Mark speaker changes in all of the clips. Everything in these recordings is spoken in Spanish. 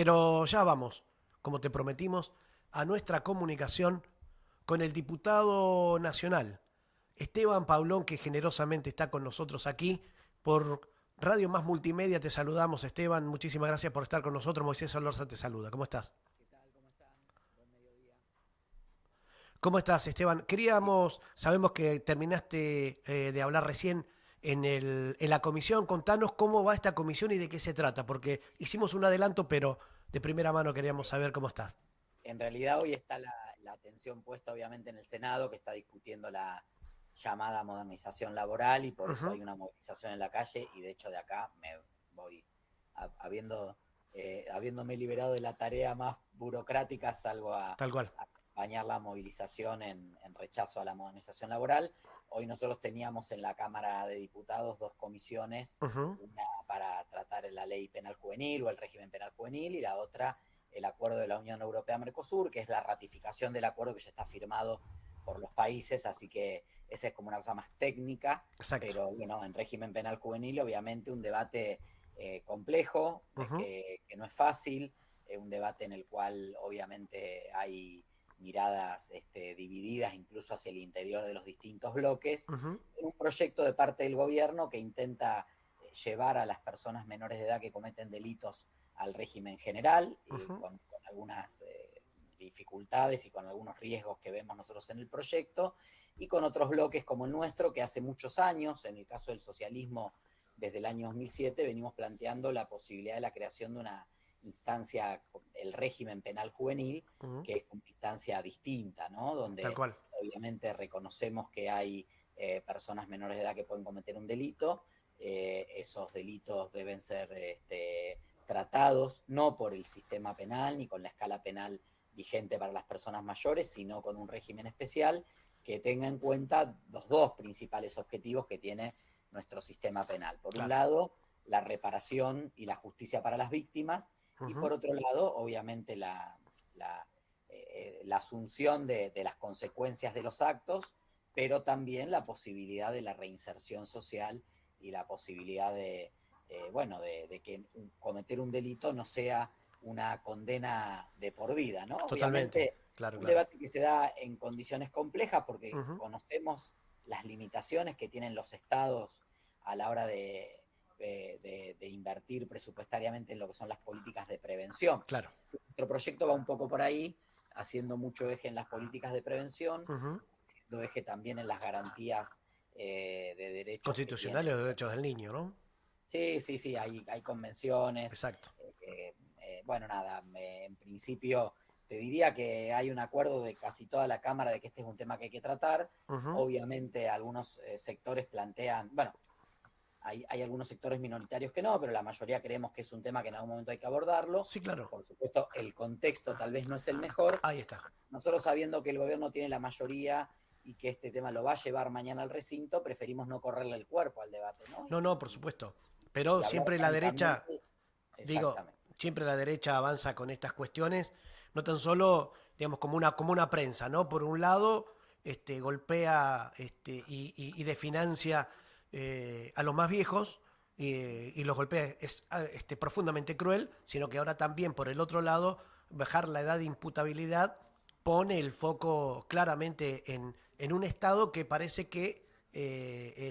Speaker 1: Pero ya vamos, como te prometimos, a nuestra comunicación con el diputado nacional, Esteban Paulón, que generosamente está con nosotros aquí por Radio Más Multimedia. Te saludamos, Esteban. Muchísimas gracias por estar con nosotros. Moisés Alorza te saluda. ¿Cómo estás?
Speaker 2: ¿Qué tal? ¿Cómo están? Buen mediodía.
Speaker 1: ¿Cómo estás, Esteban? Sabemos que terminaste de hablar recién en la comisión. Contanos cómo va esta comisión y de qué se trata, porque hicimos un adelanto, pero de primera mano queríamos
Speaker 2: Eh,
Speaker 1: saber cómo estás.
Speaker 2: en realidad hoy está la atención puesta obviamente en el Senado, que está discutiendo la llamada modernización laboral y por eso
Speaker 1: Ujú.
Speaker 2: hay una movilización en la calle y de hecho de acá me voy, habiendo, habiéndome liberado de la tarea más burocrática, salgo
Speaker 1: Tal cual.
Speaker 2: a acompañar la movilización en rechazo a la modernización laboral. Hoy nosotros teníamos en la Cámara de Diputados dos comisiones,
Speaker 1: Ujú.
Speaker 2: una para tratar la ley penal juvenil o el régimen penal juvenil y la otra el acuerdo de la Unión Europea-Mercosur, que es la ratificación del acuerdo que ya está firmado por los países, así que esa es como una cosa más técnica,
Speaker 1: Exacto.
Speaker 2: pero bueno, en régimen penal juvenil obviamente un debate complejo,
Speaker 1: Ujú.
Speaker 2: que no es fácil, un debate en el cual obviamente hay miradas divididas incluso hacia el interior de los distintos bloques,
Speaker 1: Ujú.
Speaker 2: en un proyecto de parte del gobierno que intenta llevar a las personas menores de edad que cometen delitos al régimen general,
Speaker 1: Ujú.
Speaker 2: con algunas dificultades y con algunos riesgos que vemos nosotros en el proyecto, y con otros bloques como el nuestro, que hace muchos años, en el caso del socialismo, desde el año 2007, venimos planteando la posibilidad de la creación de una instancia, el régimen penal juvenil,
Speaker 1: Ujú.
Speaker 2: que es una instancia distinta, ¿no?
Speaker 1: Tal
Speaker 2: Donde
Speaker 1: cual.
Speaker 2: obviamente reconocemos que hay personas menores de edad que pueden cometer un delito, esos delitos deben ser tratados no por el sistema penal ni con la escala penal vigente para las personas mayores, sino con un régimen especial que tenga en cuenta los dos principales objetivos que tiene nuestro sistema penal. Por un
Speaker 1: Claro.
Speaker 2: lado, la reparación y la justicia para las víctimas, y
Speaker 1: Ujú.
Speaker 2: por otro lado, obviamente, la asunción de las consecuencias de los actos, pero también la posibilidad de la reinserción social y la posibilidad bueno, de que cometer un delito no sea una condena de por vida, ¿no?
Speaker 1: Totalmente.
Speaker 2: Obviamente,
Speaker 1: Claro,
Speaker 2: un
Speaker 1: claro.
Speaker 2: debate que se da en condiciones complejas porque
Speaker 1: Ujú.
Speaker 2: conocemos las limitaciones que tienen los estados a la hora de invertir presupuestariamente en lo que son las políticas de prevención.
Speaker 1: Claro.
Speaker 2: Nuestro proyecto va un poco por ahí, haciendo mucho eje en las políticas de prevención,
Speaker 1: Ujú.
Speaker 2: haciendo eje también en las garantías de derechos que tiene.
Speaker 1: Constitucionales o derechos del niño, ¿no?
Speaker 2: Sí, sí, sí, hay convenciones.
Speaker 1: Exacto.
Speaker 2: Bueno, nada, en principio te diría que hay un acuerdo de casi toda la Cámara de que este es un tema que hay que tratar.
Speaker 1: Ujú.
Speaker 2: Obviamente algunos sectores plantean, bueno, hay algunos sectores minoritarios que no, pero la mayoría creemos que es un tema que en algún momento hay que abordarlo.
Speaker 1: Sí, claro.
Speaker 2: Por supuesto, el contexto tal vez no es el mejor.
Speaker 1: Ahí está.
Speaker 2: Nosotros sabiendo que el gobierno tiene la mayoría y que este tema lo va a llevar mañana al recinto, preferimos no correrle el cuerpo al debate, ¿no?
Speaker 1: No, no, por supuesto. Pero
Speaker 2: Y hablar
Speaker 1: siempre la derecha,
Speaker 2: francamente,
Speaker 1: digo,
Speaker 2: exactamente.
Speaker 1: siempre la derecha avanza con estas cuestiones, no tan solo, digamos, como una prensa, ¿no? Por un lado, golpea y desfinancia a los más viejos y los golpea, es profundamente cruel, sino que ahora también, por el otro lado, bajar la edad de imputabilidad pone el foco claramente en un Estado que parece que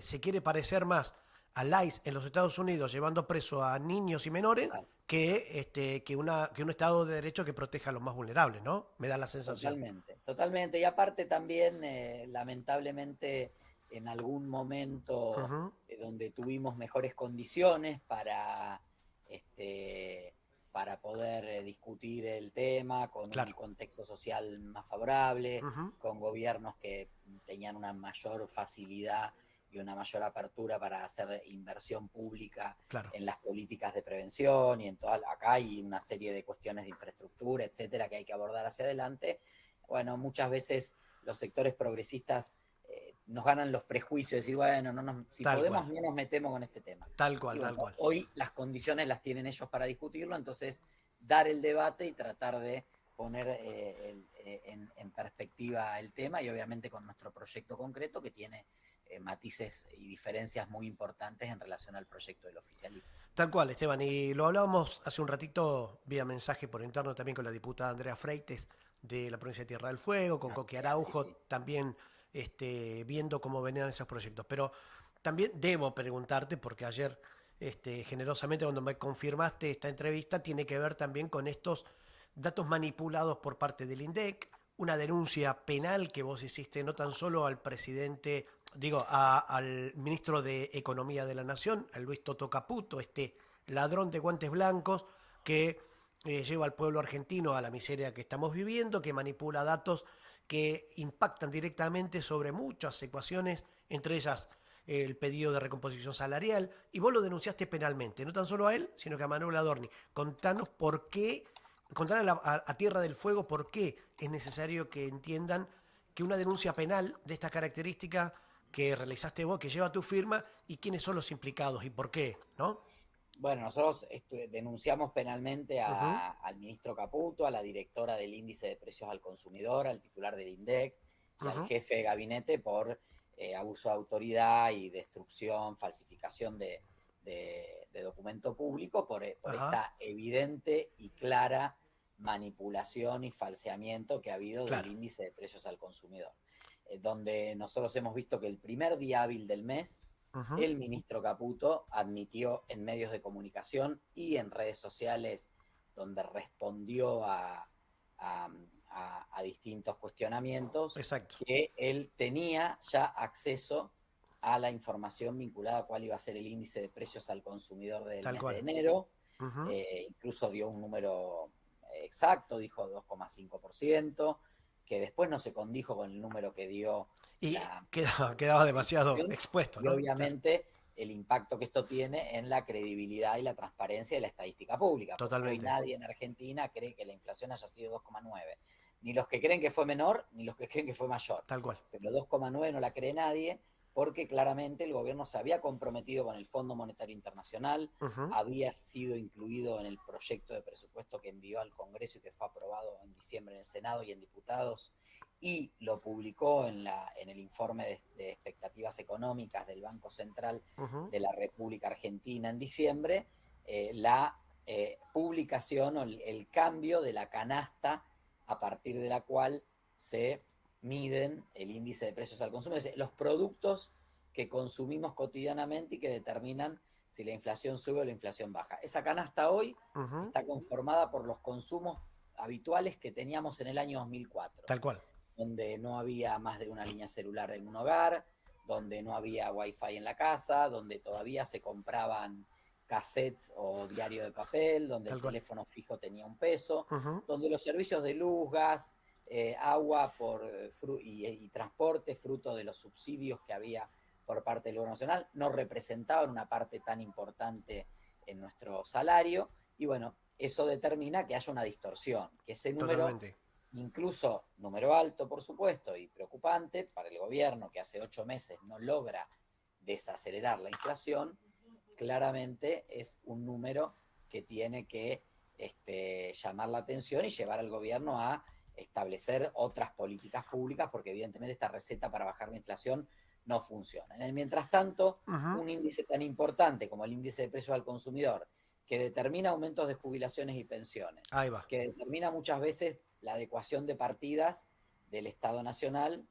Speaker 1: se quiere parecer más al ICE en los Estados Unidos llevando preso a niños y menores
Speaker 2: Total,
Speaker 1: que un Estado de Derecho que proteja a los más vulnerables, ¿no? Me da la sensación.
Speaker 2: totalmente, totalmente. Y aparte también, lamentablemente, en algún momento
Speaker 1: Ujú.
Speaker 2: donde tuvimos mejores condiciones este, para poder discutir el tema con un
Speaker 1: Claro.
Speaker 2: contexto social más favorable,
Speaker 1: Ujú.
Speaker 2: con gobiernos que tenían una mayor facilidad y una mayor apertura para hacer inversión pública
Speaker 1: Claro.
Speaker 2: en las políticas de prevención y en toda, acá hay una serie de cuestiones de infraestructura, etcétera, que hay que abordar hacia adelante. Bueno, muchas veces los sectores progresistas nos ganan los prejuicios, de decir, bueno, si
Speaker 1: Tal cual.
Speaker 2: podemos no nos metemos con este tema.
Speaker 1: Tal cual,
Speaker 2: Y
Speaker 1: tal
Speaker 2: bueno,
Speaker 1: cual.
Speaker 2: hoy las condiciones las tienen ellos para discutirlo, entonces dar el debate y tratar de poner en perspectiva el tema y obviamente con nuestro proyecto concreto que tiene matices y diferencias muy importantes en relación al proyecto del oficialismo.
Speaker 1: Tal cual, Esteban. Y lo hablábamos hace un ratito vía mensaje por interno también con la diputada Andrea Freites de la provincia de Tierra del Fuego, con Coqui
Speaker 2: Sí,
Speaker 1: Araujo,
Speaker 2: sí.
Speaker 1: también viendo cómo venían esos proyectos. Pero también debo preguntarte, porque ayer generosamente cuando me confirmaste esta entrevista, tiene que ver también con estos datos manipulados por parte del INDEC, una denuncia penal que vos hiciste no tan solo al presidente, digo, al ministro de Economía de la Nación, a Luis Toto Caputo, este ladrón de guantes blancos que lleva al pueblo argentino a la miseria que estamos viviendo, que manipula datos que impactan directamente sobre muchas ecuaciones, entre ellas el pedido de recomposición salarial, y vos lo denunciaste penalmente, no tan solo a él, sino que a Manuel Adorni. Contanos por qué, contar a Tierra del Fuego por qué es necesario que entiendan que una denuncia penal de esta característica que realizaste vos, que lleva tu firma, y quiénes son los implicados y por qué, ¿no?
Speaker 2: Bueno, nosotros denunciamos penalmente
Speaker 1: Uh -huh.
Speaker 2: al ministro Caputo, a la directora del Índice de Precios al Consumidor, al titular del INDEC y
Speaker 1: Uh
Speaker 2: al
Speaker 1: -huh.
Speaker 2: jefe de gabinete por abuso de autoridad y destrucción, falsificación de documento público, por
Speaker 1: Ajá.
Speaker 2: esta evidente y clara manipulación y falseamiento que ha habido del
Speaker 1: Claro.
Speaker 2: Índice de Precios al Consumidor, donde nosotros hemos visto que el primer día hábil del mes
Speaker 1: Uh -huh.
Speaker 2: el ministro Caputo admitió en medios de comunicación y en redes sociales, donde respondió a distintos cuestionamientos,
Speaker 1: Exacto.
Speaker 2: que él tenía ya acceso a la información vinculada a cuál iba a ser el índice de precios al consumidor del
Speaker 1: Tal
Speaker 2: mes de
Speaker 1: cual.
Speaker 2: enero.
Speaker 1: Uh -huh.
Speaker 2: Incluso dio un número exacto, dijo 2,5%, que después no se condijo con el número que dio
Speaker 1: Y
Speaker 2: la,
Speaker 1: quedaba
Speaker 2: la
Speaker 1: demasiado
Speaker 2: inflación,
Speaker 1: expuesto,
Speaker 2: y
Speaker 1: ¿no? Claro.
Speaker 2: obviamente el impacto que esto tiene en la credibilidad y la transparencia de la estadística pública, porque hoy
Speaker 1: Totalmente.
Speaker 2: nadie en Argentina cree que la inflación haya sido 2,9. Ni los que creen que fue menor, ni los que creen que fue mayor.
Speaker 1: Tal cual.
Speaker 2: Pero 2,9 no la cree nadie, porque claramente el gobierno se había comprometido con el Fondo Monetario Internacional,
Speaker 1: Uh -huh.
Speaker 2: había sido incluido en el proyecto de presupuesto que envió al Congreso y que fue aprobado en diciembre en el Senado y en diputados, y lo publicó en el informe de expectativas económicas del Banco Central
Speaker 1: Uh -huh.
Speaker 2: de la República Argentina en diciembre, la publicación o el cambio de la canasta a partir de la cual se miden el índice de precios al consumo, es decir, los productos que consumimos cotidianamente y que determinan si la inflación sube o la inflación baja. Esa canasta hoy
Speaker 1: Uh -huh.
Speaker 2: está conformada por los consumos habituales que teníamos en el año 2004,
Speaker 1: Tal cual.
Speaker 2: donde no había más de una línea celular en un hogar, donde no había wifi en la casa, donde todavía se compraban cassettes o diario de papel, donde
Speaker 1: Tal
Speaker 2: el
Speaker 1: cual.
Speaker 2: teléfono fijo tenía un peso,
Speaker 1: Uh -huh.
Speaker 2: donde los servicios de luz, gas, agua y transporte, fruto de los subsidios que había por parte del gobierno nacional, no representaban una parte tan importante en nuestro salario, y bueno, eso determina que haya una distorsión, que ese número,
Speaker 1: Totalmente.
Speaker 2: incluso número alto por supuesto y preocupante para el gobierno que hace 8 meses no logra desacelerar la inflación, claramente es un número que tiene que llamar la atención y llevar al gobierno a establecer otras políticas públicas, porque evidentemente esta receta para bajar la inflación no funciona. En el mientras tanto,
Speaker 1: Uh -huh.
Speaker 2: un índice tan importante como el índice de precios al consumidor, que determina aumentos de jubilaciones y pensiones,
Speaker 1: Ahí va.
Speaker 2: que determina muchas veces la adecuación de partidas del Estado Nacional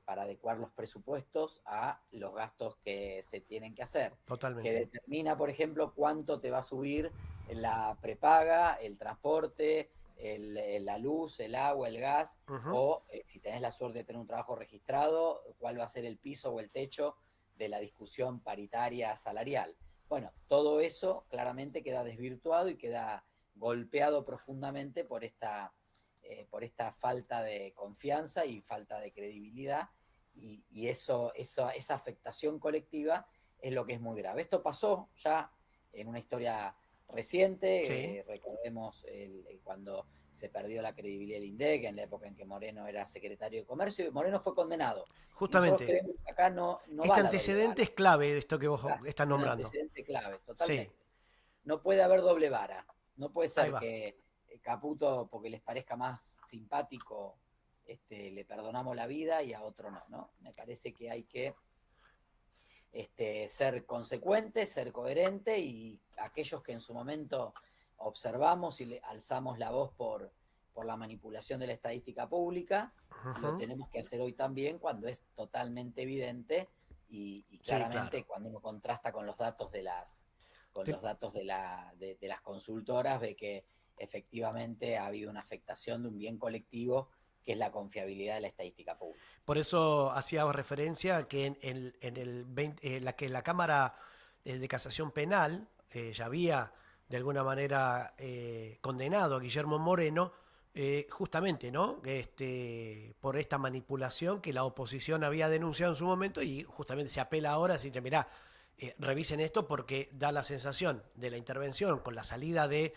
Speaker 2: para adecuar los presupuestos a los gastos que se tienen que hacer, que
Speaker 1: Totalmente.
Speaker 2: determina, por ejemplo, cuánto te va a subir la prepaga, el transporte, la luz, el agua, el gas,
Speaker 1: Uh -huh.
Speaker 2: o si tenés la suerte de tener un trabajo registrado, cuál va a ser el piso o el techo de la discusión paritaria salarial. Bueno, todo eso claramente queda desvirtuado y queda golpeado profundamente por esta falta de confianza y falta de credibilidad, y esa afectación colectiva es lo que es muy grave. Esto pasó ya en una historia
Speaker 1: Sí.
Speaker 2: reciente, recordemos cuando se perdió la credibilidad del INDEC, en la época en que Moreno era secretario de Comercio, y Moreno fue condenado. Y nosotros
Speaker 1: Justamente.
Speaker 2: creemos que acá no
Speaker 1: Este
Speaker 2: va la doble
Speaker 1: antecedente
Speaker 2: vara.
Speaker 1: es clave, esto que vos
Speaker 2: Acá
Speaker 1: estás
Speaker 2: hay un
Speaker 1: nombrando.
Speaker 2: antecedente clave,
Speaker 1: Sí.
Speaker 2: totalmente. No puede haber doble vara. No puede
Speaker 1: Ahí
Speaker 2: ser
Speaker 1: va.
Speaker 2: que Caputo, porque les parezca más simpático, le perdonamos la vida y a otro no, ¿no? Me parece que hay que ser consecuente, ser coherente, y aquellos que en su momento observamos y alzamos la voz por la manipulación de la estadística pública, lo tenemos que hacer hoy también cuando es totalmente evidente y
Speaker 1: Sí, claro.
Speaker 2: claramente cuando uno contrasta con los datos de las, con
Speaker 1: Te-
Speaker 2: los datos de las consultoras, ve que efectivamente ha habido una afectación de un bien colectivo que es la confiabilidad de la estadística pública.
Speaker 1: Por eso hacía referencia a que en el 20 la Cámara de Casación Penal ya había de alguna manera condenado a Guillermo Moreno justamente, ¿no? Por esta manipulación que la oposición había denunciado en su momento y justamente se apela ahora, así que mirá, revisen esto porque da la sensación de la intervención con la salida de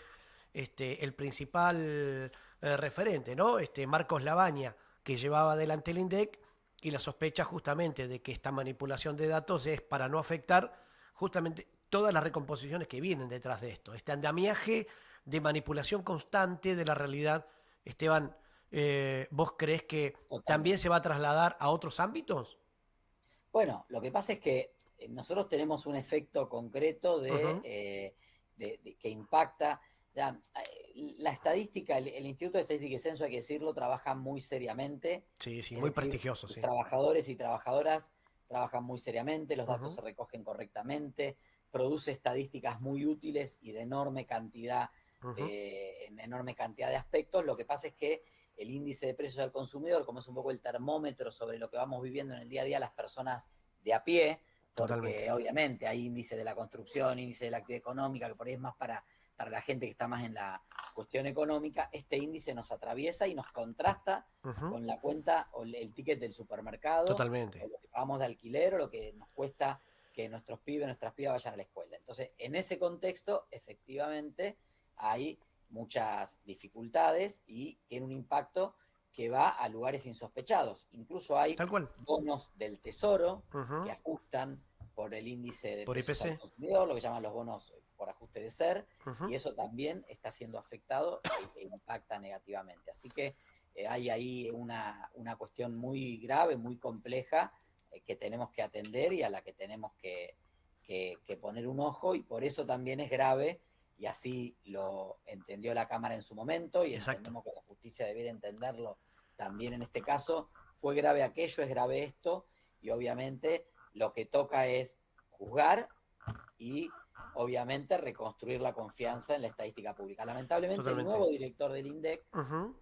Speaker 1: el principal referente, ¿no? Marcos Labaña, que llevaba adelante el INDEC, y la sospecha justamente de que esta manipulación de datos es para no afectar justamente todas las recomposiciones que vienen detrás de esto. Este andamiaje de manipulación constante de la realidad, Esteban, ¿vos crees que también
Speaker 2: Totalmente.
Speaker 1: se va a trasladar a otros ámbitos?
Speaker 2: Bueno, lo que pasa es que nosotros tenemos un efecto concreto
Speaker 1: Uh -huh.
Speaker 2: que impacta. Ya, la estadística, el Instituto de Estadística y Censo, hay que decirlo, trabaja muy seriamente.
Speaker 1: Sí, sí,
Speaker 2: Es
Speaker 1: muy
Speaker 2: decir,
Speaker 1: prestigioso,
Speaker 2: sus
Speaker 1: sí.
Speaker 2: trabajadores y trabajadoras trabajan muy seriamente, los
Speaker 1: Uh
Speaker 2: datos
Speaker 1: -huh.
Speaker 2: se recogen correctamente, produce estadísticas muy útiles y de enorme cantidad,
Speaker 1: Uh -huh.
Speaker 2: en enorme cantidad de aspectos. Lo que pasa es que el índice de precios al consumidor, como es un poco el termómetro sobre lo que vamos viviendo en el día a día las personas de a pie,
Speaker 1: Totalmente.
Speaker 2: porque obviamente hay índice de la construcción, índice de la actividad económica, que por ahí es más para la gente que está más en la cuestión económica. Este índice nos atraviesa y nos contrasta
Speaker 1: Uh -huh.
Speaker 2: con la cuenta o el ticket del supermercado, o
Speaker 1: Totalmente.
Speaker 2: lo que pagamos de alquiler, o lo que nos cuesta que nuestros pibes, nuestras pibas vayan a la escuela. Entonces, en ese contexto, efectivamente, hay muchas dificultades y tiene un impacto que va a lugares insospechados. Incluso hay
Speaker 1: Tal cual.
Speaker 2: bonos del tesoro
Speaker 1: Uh
Speaker 2: que
Speaker 1: -huh.
Speaker 2: ajustan por el índice de
Speaker 1: Por
Speaker 2: precios al
Speaker 1: IPC.
Speaker 2: consumidor, lo que llaman los bonos por ajuste de ser,
Speaker 1: Uh
Speaker 2: y
Speaker 1: -huh.
Speaker 2: eso también está siendo afectado e impacta negativamente. Así que hay ahí una cuestión muy grave, muy compleja, que tenemos que atender y a la que tenemos que poner un ojo, y por eso también es grave, y así lo entendió la Cámara en su momento, y
Speaker 1: Exacto.
Speaker 2: entendemos que la justicia debiera entenderlo también en este caso. Fue grave aquello, es grave esto, y obviamente lo que toca es juzgar y obviamente reconstruir la confianza en la estadística pública. Lamentablemente el
Speaker 1: Totalmente.
Speaker 2: nuevo director del INDEC
Speaker 1: Uh -huh.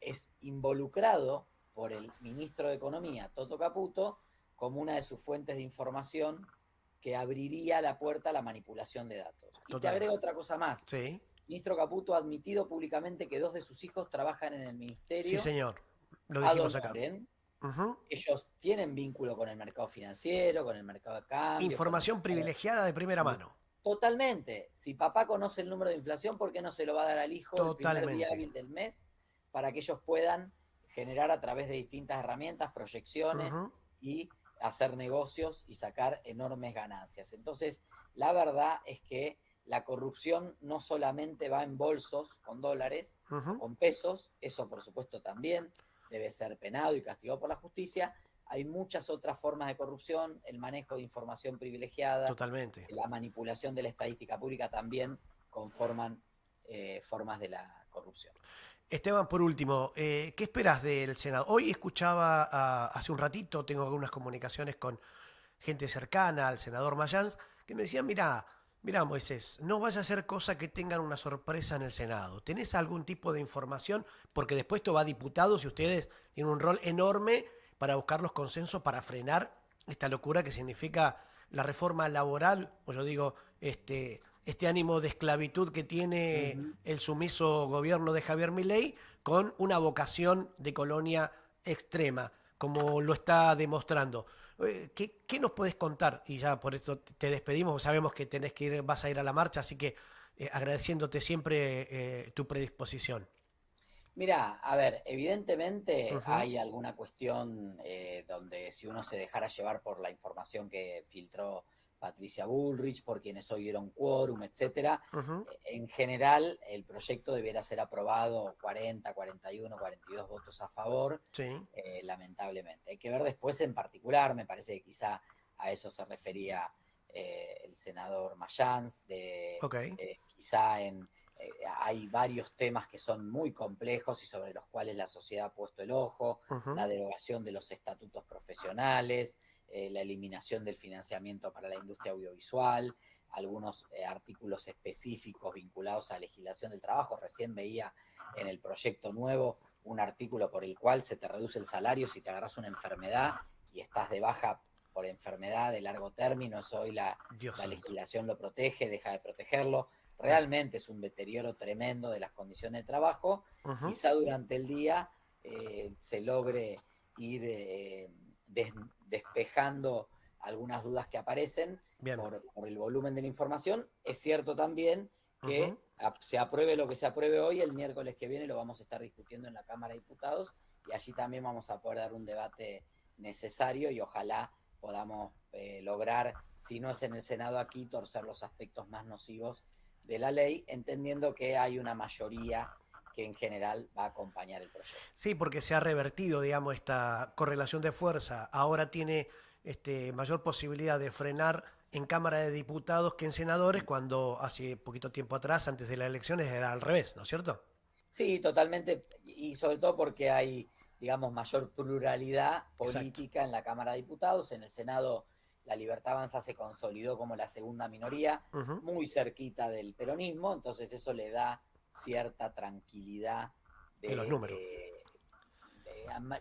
Speaker 2: es involucrado por el ministro de Economía, Toto Caputo, como una de sus fuentes de información que abriría la puerta a la manipulación de datos. Y te
Speaker 1: Total.
Speaker 2: agrego otra cosa más.
Speaker 1: Sí.
Speaker 2: El ministro Caputo ha admitido públicamente que 2 de sus hijos trabajan en el
Speaker 1: Sí,
Speaker 2: ministerio
Speaker 1: señor. Lo
Speaker 2: ad
Speaker 1: dijimos acá.
Speaker 2: honorem.
Speaker 1: Uh -huh.
Speaker 2: Ellos tienen vínculo con el mercado financiero, con el mercado de cambio, con el
Speaker 1: Información
Speaker 2: mercado.
Speaker 1: privilegiada de primera mano.
Speaker 2: Totalmente. Si papá conoce el número de inflación, ¿por qué no se lo va a dar al hijo el primer día
Speaker 1: Totalmente.
Speaker 2: hábil del mes, para que ellos puedan generar a través de distintas herramientas,
Speaker 1: Uh
Speaker 2: proyecciones,
Speaker 1: -huh.
Speaker 2: y hacer negocios y sacar enormes ganancias? Entonces, la verdad es que la corrupción no solamente va en bolsos con dólares
Speaker 1: Uh
Speaker 2: o
Speaker 1: -huh.
Speaker 2: con pesos, eso por supuesto también debe ser penado y castigado por la justicia. Hay muchas otras formas de corrupción, el manejo de información privilegiada,
Speaker 1: Totalmente.
Speaker 2: la manipulación de la estadística pública también conforman formas de la corrupción.
Speaker 1: Esteban, por último, ¿qué esperas del Senado? Hoy escuchaba hace un ratito, tengo algunas comunicaciones con gente cercana al senador Mayans, que me decían, mira Moisés, no vaya a ser cosa que tengan una sorpresa en el Senado. ¿Tenés algún tipo de información? Porque después esto va a diputados y ustedes tienen un rol enorme para buscar los consensos para frenar esta locura que significa la reforma laboral, o yo digo, este ánimo de esclavitud que
Speaker 2: Uh
Speaker 1: tiene
Speaker 2: -huh.
Speaker 1: el sumiso gobierno de Javier Milei con una vocación de colonia extrema, como lo está demostrando. ¿Qué nos puedes contar? Y ya por esto te despedimos, sabemos que tenés que ir, vas a ir a la marcha, así que agradeciéndote siempre tu predisposición.
Speaker 2: Mira, a ver, evidentemente
Speaker 1: Ujú.
Speaker 2: hay alguna cuestión donde, si uno se dejara llevar por la información que filtró Patricia Bullrich, por quienes hoy dieron quórum, etcétera,
Speaker 1: Ujú.
Speaker 2: en general el proyecto debiera ser aprobado 40, 41, 42 votos a favor,
Speaker 1: Sí,
Speaker 2: lamentablemente. Hay que ver después en particular, me parece que quizá a eso se refería el senador Mayans,
Speaker 1: Ok.
Speaker 2: quizá hay varios temas que son muy complejos y sobre los cuales la sociedad ha puesto el ojo,
Speaker 1: Ujú.
Speaker 2: la derogación de los estatutos profesionales, la eliminación del financiamiento para la industria audiovisual, algunos artículos específicos vinculados a legislación del trabajo. Recién veía en el proyecto nuevo un artículo por el cual se te reduce el salario si te agarras una enfermedad y estás de baja por enfermedad de largo término. Eso hoy
Speaker 1: Dios
Speaker 2: la
Speaker 1: santo.
Speaker 2: legislación lo protege, deja de protegerlo.
Speaker 1: Claro.
Speaker 2: Realmente es un deterioro tremendo de las condiciones de trabajo.
Speaker 1: Ujú.
Speaker 2: Quizá durante el día se logre ir despejando algunas dudas que aparecen
Speaker 1: Bien.
Speaker 2: por el volumen de la información. Es cierto también
Speaker 1: Ujú.
Speaker 2: que se apruebe lo que se apruebe hoy, el miércoles que viene lo vamos a estar discutiendo en la Cámara de Diputados y allí también vamos a poder dar un debate necesario y ojalá podamos lograr, si no es en el Senado aquí, torcer los aspectos más nocivos de la ley, entendiendo que hay una mayoría que en general va a acompañar el proyecto.
Speaker 1: Sí, porque se ha revertido, digamos, esta correlación de fuerza. Ahora tiene mayor posibilidad de frenar en Cámara de Diputados que en senadores, cuando hace poquito tiempo atrás, antes de las elecciones, era al revés, ¿no es cierto?
Speaker 2: Sí, totalmente, y sobre todo porque hay, digamos, mayor pluralidad
Speaker 1: Exacto.
Speaker 2: política en la Cámara de Diputados. En el Senado la Libertad Avanza se consolidó como la segunda minoría,
Speaker 1: Ujú.
Speaker 2: muy cerquita del peronismo, entonces eso le da cierta tranquilidad
Speaker 1: En los
Speaker 2: de,
Speaker 1: números.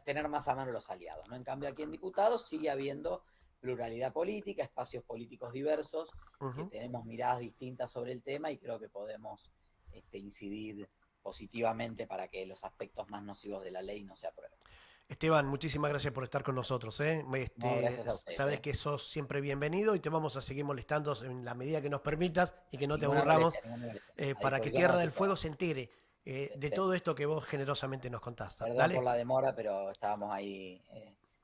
Speaker 2: tener más a mano los aliados, ¿no? En cambio aquí en Diputados sigue habiendo pluralidad política, espacios políticos diversos, que
Speaker 1: Ujú.
Speaker 2: tenemos miradas distintas sobre el tema y creo que podemos incidir positivamente para que los aspectos más nocivos de la ley no se aprueben.
Speaker 1: Esteban, muchísimas gracias por estar con nosotros, ¿eh?
Speaker 2: No, gracias a ustedes.
Speaker 1: Sabes que sos siempre bienvenido y te vamos a seguir molestando en la medida que nos permitas y que no te
Speaker 2: Ninguna
Speaker 1: aburramos,
Speaker 2: molestia, ninguna molestia. A
Speaker 1: para que
Speaker 2: disposición cuando
Speaker 1: Tierra
Speaker 2: se
Speaker 1: del
Speaker 2: pueda.
Speaker 1: Fuego se entere de
Speaker 2: Sí.
Speaker 1: todo esto que vos generosamente nos contás.
Speaker 2: Perdón por
Speaker 1: Dale.
Speaker 2: la demora, pero estábamos ahí. Se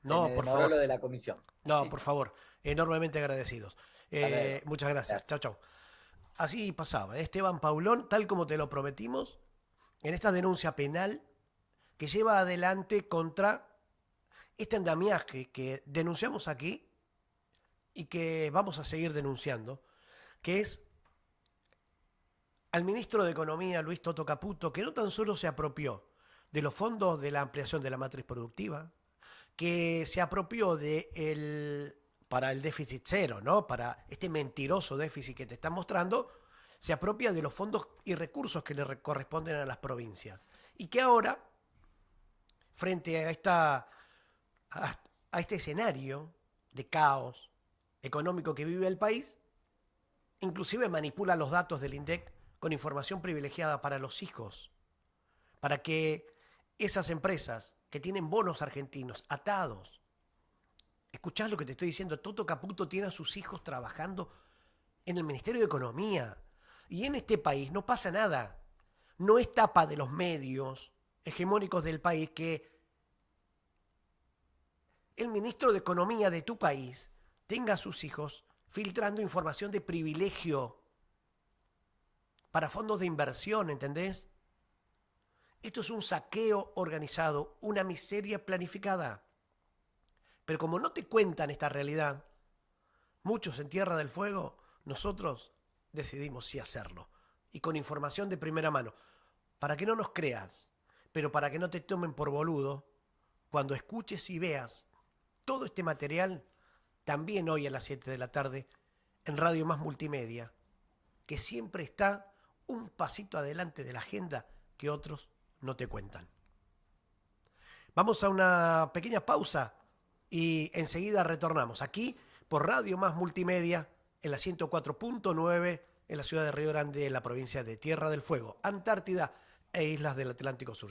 Speaker 2: me
Speaker 1: No, por
Speaker 2: demoró
Speaker 1: favor.
Speaker 2: lo de la comisión.
Speaker 1: No, por favor. Enormemente agradecidos.
Speaker 2: Hasta luego.
Speaker 1: Muchas gracias.
Speaker 2: Gracias.
Speaker 1: Chao, chao. Así pasaba, Esteban Paulón, tal como te lo prometimos, en esta denuncia penal que lleva adelante contra este andamiaje que denunciamos aquí y que vamos a seguir denunciando, que es al ministro de Economía, Luis Toto Caputo, que no tan solo se apropió de los fondos de la ampliación de la matriz productiva, que se apropió para el déficit cero, ¿no? Para este mentiroso déficit que te están mostrando, se apropia de los fondos y recursos que le corresponden a las provincias. Y que ahora, frente a este escenario de caos económico que vive el país, inclusive manipula los datos del INDEC con información privilegiada para los hijos, para que esas empresas que tienen bonos argentinos atados, escuchás lo que te estoy diciendo, Toto Caputo tiene a sus hijos trabajando en el Ministerio de Economía, y en este país no pasa nada. No es tapa de los medios hegemónicos del país que el ministro de Economía de tu país tenga a sus hijos filtrando información de privilegio para fondos de inversión, ¿entendés? Esto es un saqueo organizado, una miseria planificada. Pero como no te cuentan esta realidad, muchos en Tierra del Fuego, nosotros decidimos sí hacerlo. Y con información de primera mano. Para que no nos creas, pero para que no te tomen por boludo, cuando escuches y veas todo este material, también hoy a las 7 de la tarde, en Radio Más Multimedia, que siempre está un pasito adelante de la agenda que otros no te cuentan. Vamos a una pequeña pausa y enseguida retornamos aquí por Radio Más Multimedia en la 104.9 en la ciudad de Río Grande, en la provincia de Tierra del Fuego, Antártida e islas del Atlántico Sur.